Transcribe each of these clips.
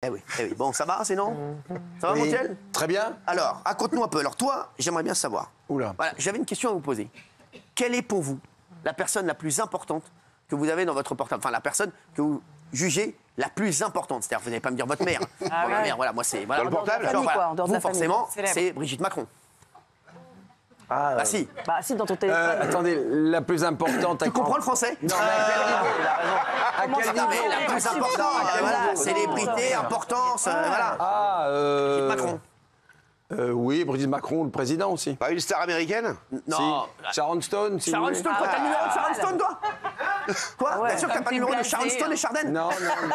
Eh oui, eh oui. Bon, ça va, sinon? Ça va, Oui. Montiel? Très bien. Alors, raconte-nous un peu. Alors, toi, j'aimerais bien savoir. Oula. Voilà, j'avais une question à vous poser. Quelle est pour vous la personne la plus importante que vous avez dans votre portable? Enfin, la personne que vous jugez la plus importante. C'est-à-dire, vous n'allez pas me dire votre mère. Ah Ma ouais. mère, voilà, moi, c'est. Voilà. Dans le portable Genre, famille, voilà. quoi, en dehors de Vous, la famille. forcément, Célèbre. c'est Brigitte Macron. Ah, Bah, si. Bah si, dans ton téléphone. Attendez, la plus importante... Tu comprends le français? Non, mais à quel niveau? À quel Non, mais niveau? la plus importante, voilà, célébrité, importance, voilà. Ah, Macron. Oui, Brigitte Macron, le président aussi. Pas une star américaine? Non. Si. Sharon Stone, si Sharon vous Stone, voulez. quoi, t'as le numéro de Sharon Stone, toi? Quoi? ouais. Bien sûr que t'as pas le numéro de Sharon Stone et Chardin? Non, non.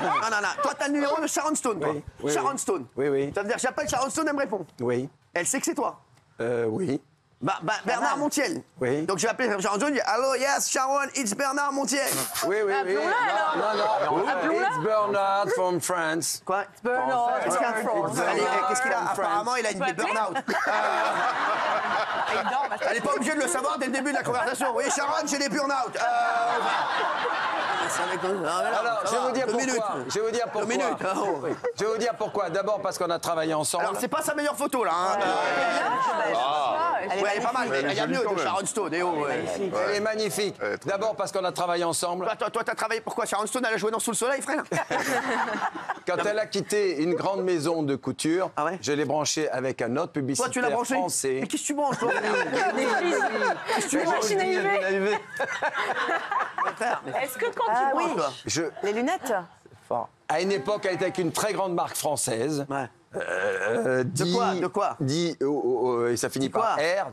Non, non, non. Toi, t'as le numéro de Sharon Stone, toi. Oui, oui, Sharon oui. Stone. Oui, oui. Ça veut dire, j'appelle Sharon Stone, elle me répond. Oui. Elle sait que c'est toi. Oui. Bernard Montiel. Oui. Donc, je vais appeler Sharon Stone, je dis, allô, yes, Sharon, it's Bernard Montiel. Oui, oui, oui. Non, it's Bernard from France. Quoi? Bernard, Qu'est-ce qu'il a? France. Allez, qu'est-ce qu'il a? From Apparemment, il a une burn-out. Elle n'est pas obligée de le savoir dès le début de la conversation. Oui, Sharon, j'ai des burn-out. Alors, je vais vous dire pourquoi. Je vais vous dire pourquoi. minutes. Je vais vous dire pourquoi. D'abord parce qu'on a travaillé ensemble. Alors, c'est pas sa meilleure photo, là. Hein. Ouais, elle est pas mal. Il y a mieux de Sharon Stone. Eh oh, ouais. Elle est magnifique. D'abord parce qu'on a travaillé ensemble. Toi, t'as travaillé pourquoi? Sharon Stone, elle a joué dans Sous le Soleil, frère? Quand elle a quitté une grande maison de couture, Ah ouais? je l'ai branchée avec un autre Toi, publicitaire tu l'as branché? français. Mais qu'est-ce que tu branches, toi? Qu'est-ce que tu branches? Machine à UV. Est-ce que quand Ah tu oui, branches, Je- les lunettes. à une époque, elle était avec une très grande marque française. Ouais. De quoi et ça finit Dis quoi? par R,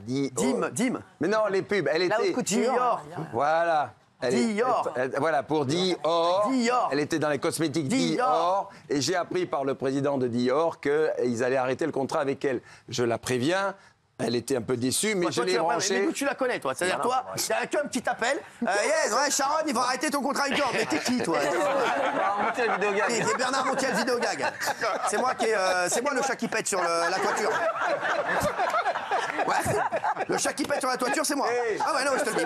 Dim. Mais non, les pubs, elle La haute était... couture. Dior. Voilà. Dior. Voilà, pour Dior. Dior. Elle était dans les cosmétiques Dior. Dior. Et j'ai appris par le président de Dior qu'ils allaient arrêter le contrat avec elle. Je la préviens. Elle était un peu déçue, mais je l'ai Mais branchée. d'où tu la connais, toi? C'est-à-dire, toi, t'as qu'un petit appel. Yes, ouais, Sharon, ils vont arrêter ton contrat avec Dior. Mais t'es qui, toi? T'es Bernard Montiel, vidéogag. C'est moi le chat qui pète sur la toiture. Ouais. Le chat qui pète sur la toiture, c'est moi. Ah ouais, non, je te le dis.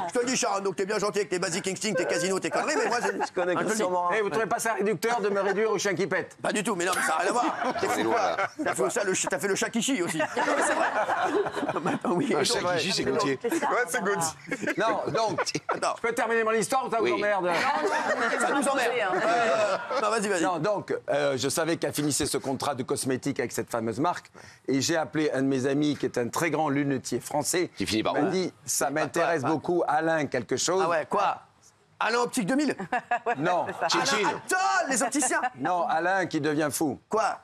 Je te le dis, Sharon. Donc, t'es bien gentil avec tes Basic Instinct, tes casinos, tes conneries, mais moi, je connais que sûrement. Vous trouvez pas ça réducteur de me réduire au chien qui pète? Pas du tout, mais non, mais ça n'a rien à voir. T'es fou, quoi. T'as fait le chat qui chie aussi. C'est vrai. Non, mais attends, oui. Un chat qui chie, c'est Gauthier. Ouais, c'est Gauthier. Non, donc, Attends. je peux terminer mon histoire ou ça vous emmerde? Ça nous emmerde. Non, vas-y. Non, donc, je savais qu'elle finissait ce contrat de cosmétique avec cette fameuse marque. Et j'ai appelé un de mes amis qui est un très grand lunetier français. Qui finit par Il m'a où? dit, ça m'intéresse beaucoup, Alain, quelque chose. Ah ouais, quoi? Alain Optique 2000? Non, Chin-chin. Attends, les opticiens. non, Alain qui devient fou. Quoi?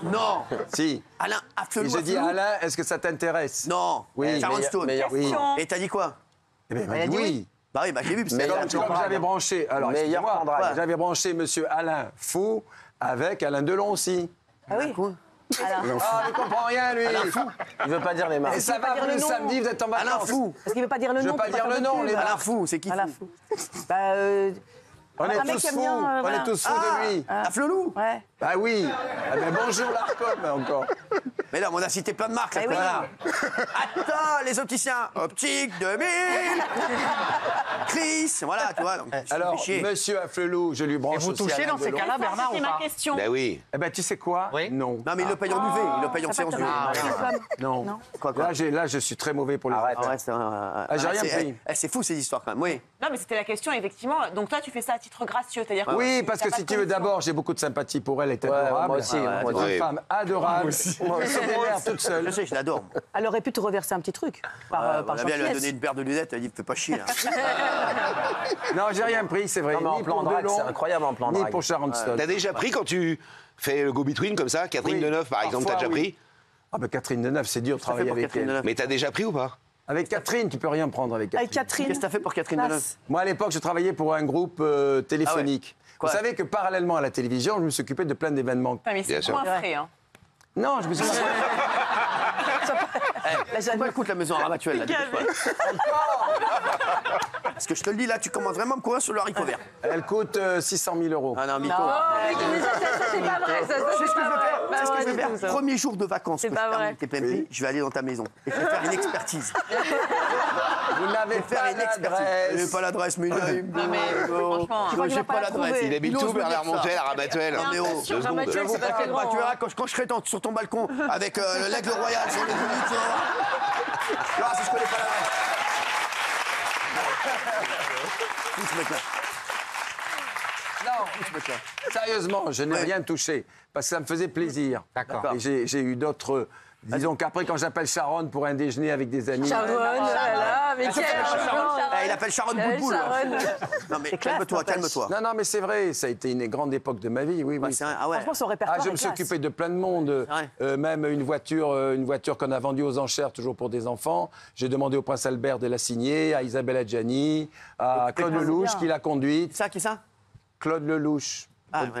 Non. Si. Alain Et Afflelou. j'ai dit, Alain, est-ce que ça t'intéresse? Non. Oui, Sharon Stone. Oui. Et t'as dit quoi? Eh bien, il m'a dit oui. Bah oui, bah j'ai vu. parce que Comme j'avais branché, alors excusez-moi, j'avais branché monsieur Alain Fou avec Alain Delon aussi. Ah oui. Ah, il comprend rien, lui. Il veut pas dire les marques. Et ça pas va, dire vous, le le nom. samedi, vous êtes en Alain vacances. Fou. Parce qu'il veut pas dire le Je nom. veux pas pour dire faire le de nom, pub. les Alain Fou, c'est qui? Alain Fou? Fou. Bah, On est un mec tous qui aime fous, bien, on voilà. est tous fous de lui. Afflelou. ouais. Ah oui. Ah ben bonjour l'Arcom encore. Mais là, on a cité plein de marques. Eh oui. Voilà. Attends, les opticiens. Optique 2000. Chris. Voilà, tu vois. Donc, Alors, fais chier. monsieur Afflelou, je lui branche vous aussi touchez Alain dans ces Delon. cas-là, Bernard, C'était ou ma pas? question. Ben oui. Eh ben tu sais quoi? Oui. Non. Non, mais il le paye en UV. Il le paye en séance UV. Non. Quoi? Là, je suis très mauvais pour les Ah ouais, c'est j'ai rien pris. C'est fou ces histoires quand même. Oui. Non, mais c'était la question, effectivement. Donc toi, tu fais ça à titre gracieux, c'est-à-dire que Oui, parce que t'as si pas tu de veux, commission. d'abord, j'ai beaucoup de sympathie pour elle, elle est adorable. moi aussi, moi C'est aussi. une femme adorable. Elle se démerde toute Je seule. sais, je l'adore. Elle aurait pu te reverser un petit truc. Par Elle a bien lui a gentillesse. donné une paire de lunettes. Elle a dit fais pas chier là. Non, j'ai rien pris, c'est vrai. Non, mais en Ni plan pour drague, Delon, c'est incroyable en plan ni drague. pour Sharon Stone. T'as déjà pris quand tu fais le go-between comme ça? Catherine Oui. Deneuve, par exemple, t'as Parfois, déjà oui. pris? Ah ben Catherine Deneuve, c'est dur de Qu'est-ce que t'as fait travailler pour avec Catherine elle. Deneuve? Mais t'as déjà pris ou pas? Avec Catherine, tu peux rien prendre avec Catherine. Avec Catherine. Qu'est-ce que t'as fait pour Catherine Deneuve? Moi, à l'époque, je travaillais pour un groupe téléphonique. Quoi? Vous savez que parallèlement à la télévision, je me suis occupé de plein d'événements. Putain, mais c'est Bien sûr. trop un frais, hein. Non, je me suis... La Jeanne- Pourquoi écoute la maison arabatuelle là? Parce que je te le dis, là, tu commences vraiment à me courir sur le haricot vert. Elle coûte 600 000 euros. Ah non, Miko. C'est pas vrai, ça. Tu sais ce que je vais faire Bah Tu sais ce que ouais, je vais du faire tout, ça. Premier jour de vacances que C'est je pas termine vrai. TPMP, je vais aller dans ta maison et je vais faire une expertise. Vous n'avez Faire pas une expertise. Je n'ai pas l'adresse, mais là, il me mais franchement, crois qu'il j'ai va pas pas la l'adresse. trouver. Il habite ose tout, me dire Bernard ça. Montuel, à Ramatuel. Non, mais oh, 2 secondes. Ramatuel, vous c'est pas très t'inquiète pas, grand, tu verras hein. quand je serai sur ton balcon avec l'aigle royal sur les coulisses, tu vas voir. Tu verras si je connais pas l'adresse. Où ce mec-là Non, sérieusement, je n'ai Ouais. rien touché parce que ça me faisait plaisir. D'accord. Et j'ai eu d'autres. Disons qu'après, quand j'appelle Sharon pour un déjeuner avec des amis. Sharon, voilà, mais quel Il appelle Sharon Boudboul. Non mais calme-toi, calme-toi. Non, non, mais c'est vrai, ça a été une grande époque de ma vie, oui, oui. Ah ouais. Franchement, son répertoire Ah, je est me suis classe. occupé de plein de monde, vrai. même une voiture qu'on a vendue aux enchères, toujours pour des enfants. J'ai demandé au prince Albert de la signer, à Isabelle Adjani, à Claude c'est Lelouch bien. qui l'a conduite. Ça, qui ça Claude Lelouch,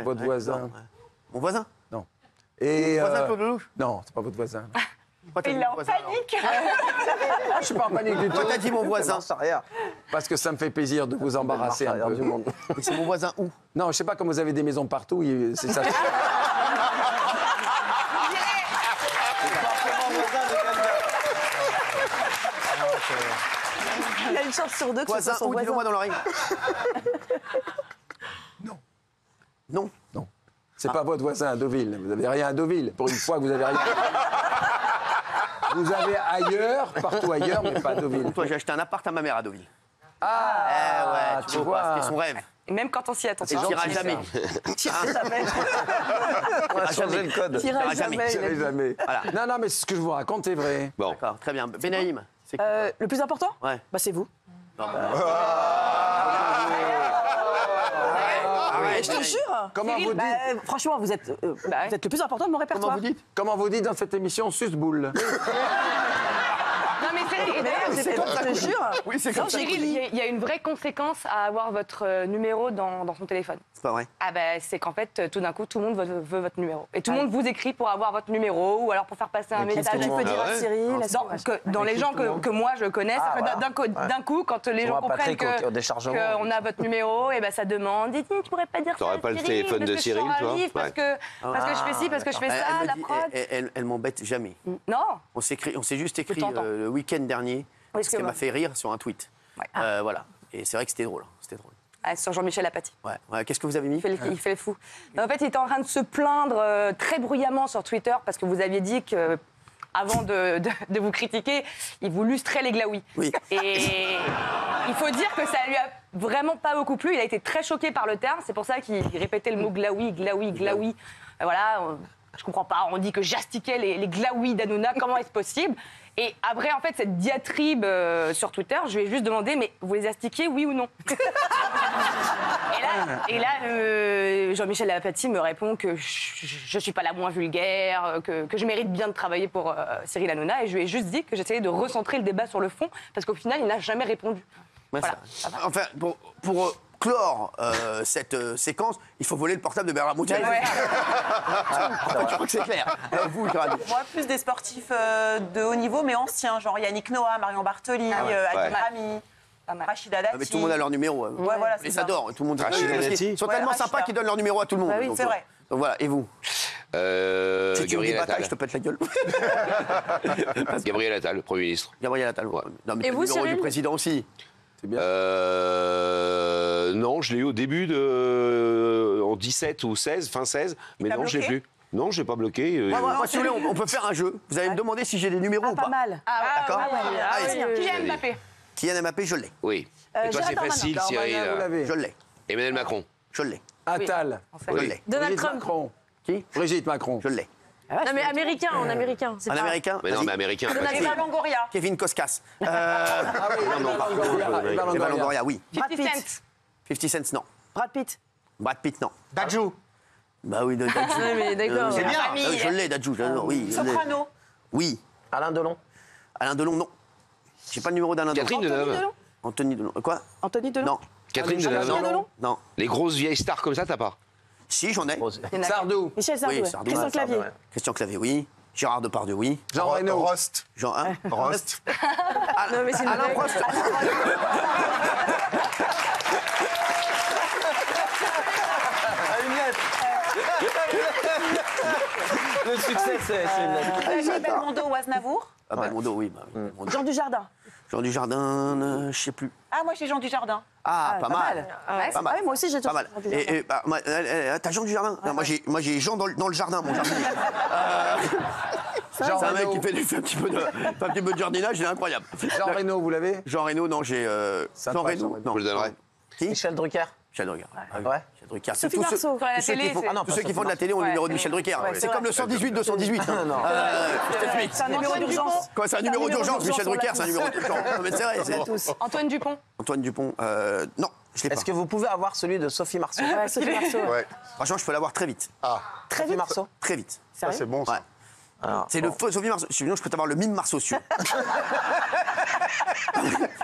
votre voisin. non, ouais. Mon voisin Non. Et, Mon voisin Claude Lelouch Non, c'est pas votre voisin. Pourquoi t'as il dit est mon en voisin, alors panique. Je suis pas en panique du tout. Pourquoi t'as dit mon voisin Parce que ça me fait plaisir de vous embarrasser un peu. Et c'est mon voisin où Non, je sais pas, comme vous avez des maisons partout, c'est ça. Il a une chance sur deux que ce Voisin soit son où Dis-le-moi voisin. dans l'oreille. Non. Non. C'est pas votre voisin à Deauville. Vous avez rien à Deauville. Pour une fois que vous avez rien. Vous avez ailleurs, partout ailleurs, mais pas à Deauville. Toi, j'ai acheté un appart à ma mère à Deauville. Ah, Eh ouais, tu vois, vois. c'était son rêve. Et même quand on s'y attend. Et il ira jamais. Jamais. Ah, jamais. le code. Tira Ah, jamais. jamais. Jamais, jamais. Voilà. Non, non, mais ce que je vous raconte est vrai. Bon. D'accord, très bien. Benaïm, c'est qui Le plus important Ouais. Bah, c'est vous. Arrête, Je te jure. Comment vous Bah, dites franchement, vous êtes le plus important de mon Comment répertoire. vous dites Comment vous dites dans cette émission suce-boule? Non mais c'est vrai, Je te jure. Oui, c'est Non, comme ça. j'ai Cyril, écrit. il y a une vraie conséquence à avoir votre numéro dans son téléphone. C'est pas vrai. Ah ben c'est qu'en fait, tout d'un coup, tout le monde veut votre numéro. Et tout le monde vous écrit pour avoir votre numéro ou alors pour faire passer un message. Tu peux dire Ah à ouais Cyril. Dans les gens que moi je connais, d'un coup, quand les gens comprennent qu'on a votre numéro, et ben ça demande. Dites, tu pourrais pas dire ça. T'aurais à pas le Cyril, téléphone parce de que je suis Cyril, toi ravie, parce que je fais ci, parce que je fais ça, Elle me la dit- prod. elle m'embête jamais. Non. On s'est juste écrit t'entends. le week-end dernier. Oui, Ce qui m'a fait rire sur un tweet. Ouais. Voilà. Et c'est vrai que c'était drôle. C'était drôle. Ah, sur Jean-Michel Apathy. Ouais. Ouais. Qu'est-ce que vous avez mis Il fait le fou. En fait, il était en train de se plaindre très bruyamment sur Twitter parce que vous aviez dit que, avant de vous critiquer, il vous lustrait les glaouis. Oui. Et il faut dire que ça lui a vraiment pas beaucoup plu. Il a été très choqué par le terme. C'est pour ça qu'il répétait le mot glaoui, glaoui, glaoui. Voilà. Je comprends pas. On dit que j'astiquais les glaouis d'Hanouna. Comment est-ce possible? Et après, en fait, cette diatribe sur Twitter, je lui ai juste demandé, mais vous les astiquez, oui ou non? Et là, Jean-Michel Apathy me répond que je suis pas la moins vulgaire, que je mérite bien de travailler pour Cyril Hanouna. Et je lui ai juste dit que j'essayais de recentrer le débat sur le fond, parce qu'au final, il n'a jamais répondu. Ouais, Voilà. ça. Enfin, pour clore cette séquence, il faut voler le portable de Bernard Montiel. Ouais. Je crois que c'est clair. Vous, Gérald. Moi, plus des sportifs de haut niveau, mais anciens, genre Yannick Noah, Marion Bartoli, Adil Rami, Pas mal. Rachida Dati. Mais tout le monde a leur numéro. Ouais, voilà, On c'est les ça. adore. Tout le monde. Rachida Parce qu'ils Dati. sont Ouais, tellement Rachida. sympas qu'ils donnent leur numéro à tout le monde. Bah oui, Donc, c'est vrai. Donc voilà. Et vous Si tu me dis Gabriel bataille, je Attal. te pète la gueule. Gabriel Attal, Premier ministre. Gabriel Attal. Ouais. Non, mais Et t'as vous, le numéro Cyril du président aussi. C'est bien. Non, je l'ai eu au début en 17 ou 16, fin 16, mais t'a non, je l'ai bloqué plus. Non, je l'ai pas bloqué. Moi, si vous voulez, on peut faire un jeu. Vous allez me demander si j'ai des numéros ou Pas pas. mal. D'accord. Allez, Kylian Mbappé. Kylian Mbappé, je l'ai. Oui. Et toi, Gérald c'est Darmanin. facile, Darmanin, Cyril. vous l'avez. Je l'ai. Emmanuel Macron. Je l'ai. Attal. Je Oui. l'ai. Donald Brigitte Trump. Macron. Qui Brigitte Macron. Je l'ai. Non, mais américain, en américain. c'est Un pas- américain Mais non, Vas-y. mais américain. Donald Eva Longoria. Kevin Koskas. Ah oui, non, par contre, Eva Longoria, oui. 50 Pitt. Cent. 50 Cent, non. Brad Pitt. Brad Pitt, non. Dajou. Bah oui, Dadju. Ouais, mais d'accord. C'est bien. Oui, je l'ai, Dadju. Oui, je l'ai. Soprano. Oui. Alain Delon. Alain Delon, non. J'ai pas le numéro d'Alain Delon. Catherine Deneuve. Anthony Delon. Quoi Anthony Delon. Non. Catherine Anthony Deneuve. Delon. Non. Les grosses vieilles stars comme ça, t'as pas? Si, j'en ai. Sardou. Michel Sardou. Oui, ouais. Sardou. Christian Clavier. Christian Clavier, oui. Gérard Depardieu, oui. Jean Reno. Rost. Jean, hein Rost. Non, mais c'est une Alain blague. Prost. Le succès, c'est une lettre. Belmondo ou Aznavour? Ah, Belmondo, oui. Belmondo. Jean Dujardin. Jean Dujardin, je sais plus. Ah, moi, j'ai Jean Dujardin. Ah, pas mal. Ouais, Pas mal. moi aussi, j'ai Pas mal. Jean Dujardin. T'as Jean Dujardin? Non, moi, j'ai Jean dans le jardin, mon jardinier. C'est un mec qui fait un petit peu de jardinage, il est incroyable. Jean Reno, vous l'avez? Jean Reno, non, j'ai. Jean Reno, non. Je le donnerai. Qui? Michel Drucker. Michel Drucker. Ouais. Michel Drucker. Sophie Tous ceux- Marceau. Sur la tous ceux télé, qui font- c'est- Ah non, tous ceux qui font de la télé ont le numéro de Michel Drucker. C'est comme le 118-218. C'est un numéro d'urgence. Quoi, c'est un numéro d'urgence, Michel Drucker, c'est un numéro d'urgence. Non, mais c'est vrai, c'est tous. Antoine Dupont. Antoine Dupont, non, je l'ai pas. Est-ce que vous pouvez avoir celui de Sophie Marceau? Ouais, Sophie Marceau. Ouais. Franchement, je peux l'avoir très vite. Ah, Très Sophie vite. Marceau. Très vite. ça c'est bon ça. Ouais. C'est le faux Sophie Marceau. Sinon, je peux t'avoir le mime Marceau sûr.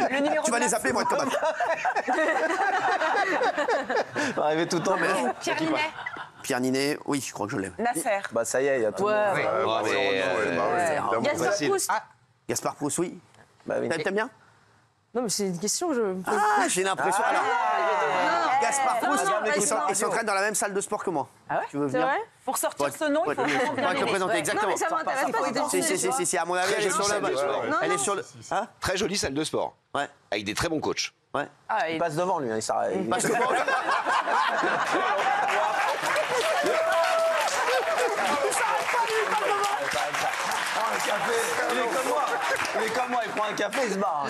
Le numéro Tu vas de les appeler, moi, comme Ça va arriver tout le temps, mais... Pierre Ninet. Pierre Ninet, oui, je crois que je l'ai. Nasser. Bah ça y est, il y a tout. Ouais. Ouais, mais, évidemment. Gaspard facile. Proust. Gaspard Proust, oui. Bah oui. T'aimes bien? Non, mais c'est une question que je. Ah, j'ai l'impression. Alors, Gaspard Proust, non, il Gaspard. s'entraîne dans la même salle de sport que moi. Ah ouais? Tu veux C'est venir? vrai? Pour sortir ce nom, il faut vraiment bien te le l'aimer. présenter, exactement. Non, mais ça m'intéresse pas. Si, à mon avis, elle est sur le. Elle est sur le. Hein? Très jolie salle de sport. Ouais, Avec des très bons coachs. ouais. Ah, Il passe devant, lui. Hein, il s'arrête. Parce que bon, Il est comme moi. Il est comme moi. Il prend un café, il se barre.